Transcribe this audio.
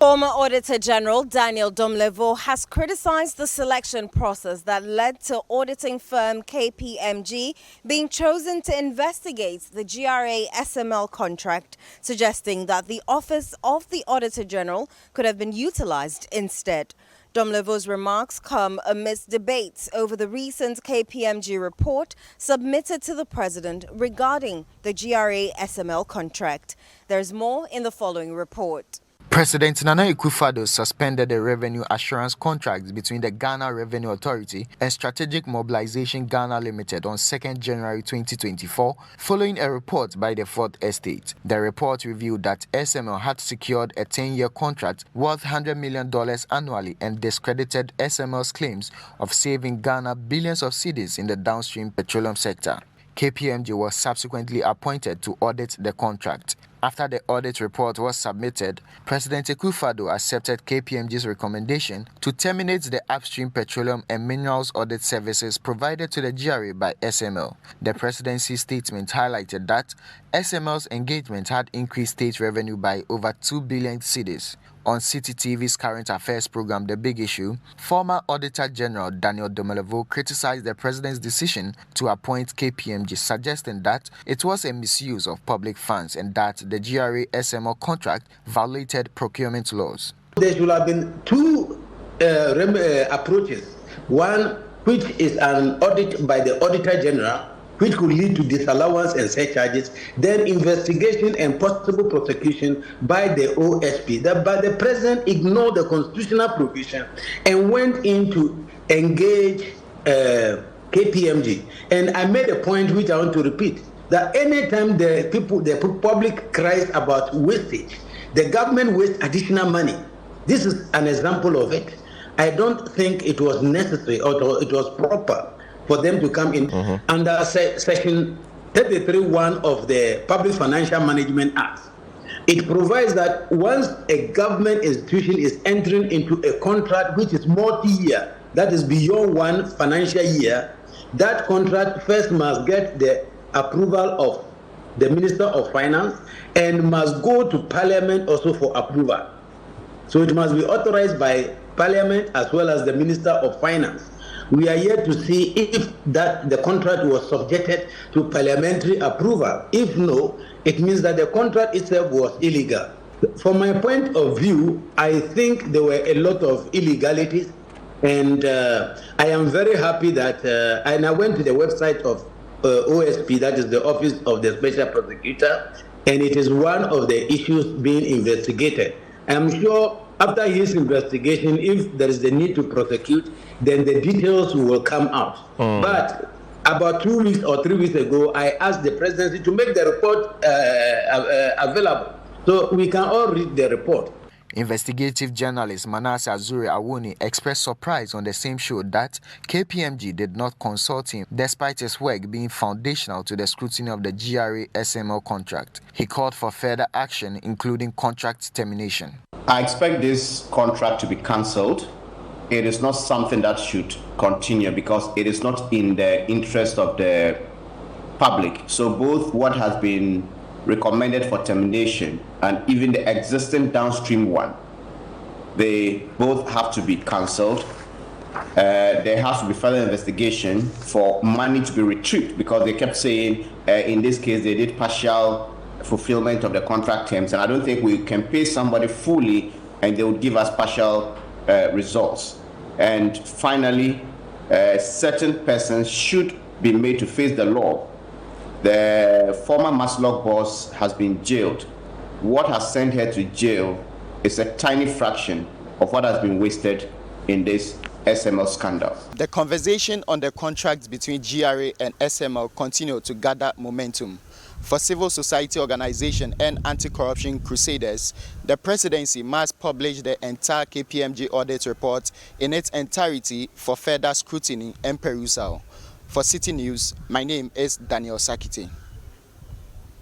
Former Auditor General Daniel Domelevo has criticized the selection process that led to auditing firm KPMG being chosen to investigate the GRA SML contract, suggesting that the Office of the Auditor General could have been utilized instead. Domelevo's remarks come amidst debates over the recent KPMG report submitted to the President regarding the GRA SML contract. There's more in the following report. President Nana Akufo-Addo suspended the revenue assurance contract between the Ghana Revenue Authority and Strategic Mobilization Ghana Limited on 2nd January 2024, following a report by the Fourth Estate. The report revealed that SML had secured a 10-year contract worth $100 million annually and discredited SML's claims of saving Ghana billions of cedis in the downstream petroleum sector. KPMG was subsequently appointed to audit the contract. After the audit report was submitted, President Akufo-Addo accepted KPMG's recommendation to terminate the upstream petroleum and minerals audit services provided to the GRA by SML. The presidency statement highlighted that SML's engagement had increased state revenue by over 2 billion cedis. On Citi TV's current affairs program, The Big Issue, former Auditor General Daniel Domelevo criticized the president's decision to appoint KPMG, suggesting that it was a misuse of public funds and that the GRA SML contract violated procurement laws. There should have been two approaches. One, which is an audit by the Auditor General, which could lead to disallowance and surcharges, then investigation and possible prosecution by the OSP. But the president ignored the constitutional provision and went in to engage KPMG. And I made a point which I want to repeat, that anytime the public cries about wastage, the government wastes additional money. This is an example of it. I don't think it was necessary or it was proper for them to come in under section 33(1) of the Public Financial Management Act. It provides that once a government institution is entering into a contract which is multi-year, that is beyond one financial year, that contract first must get the approval of the Minister of Finance and must go to Parliament also for approval. So it must be authorized by Parliament as well as the Minister of Finance. We are yet to see if the contract was subjected to parliamentary approval. If no, it means that the contract itself was illegal. From my point of view, I think there were a lot of illegalities, and I am very happy that, and I went to the website of OSP, that is the Office of the Special Prosecutor, and it is one of the issues being investigated. I am sure after his investigation, if there is the need to prosecute, then the details will come out. But about 2 weeks or 3 weeks ago, I asked the presidency to make the report available so we can all read the report. Investigative journalist Manasseh Azuri Awuni expressed surprise on the same show that KPMG did not consult him despite his work being foundational to the scrutiny of the GRA SML contract. He called for further action, including contract termination. I expect this contract to be cancelled. It is not something that should continue because it is not in the interest of the public. So both what has been recommended for termination and even the existing downstream one, they both have to be cancelled. There has to be further investigation for money to be retrieved because they kept saying in this case they did partial fulfillment of the contract terms, and I don't think we can pay somebody fully and they would give us partial results. And finally, certain persons should be made to face the law. The former Maslog boss has been jailed. What has sent her to jail is a tiny fraction of what has been wasted in this SML scandal. The conversation on the contract between GRA and SML continued to gather momentum. For civil society organizations and anti-corruption crusaders, the presidency must publish the entire KPMG audit report in its entirety for further scrutiny and perusal. For Citi News, my name is Daniel Sakiti.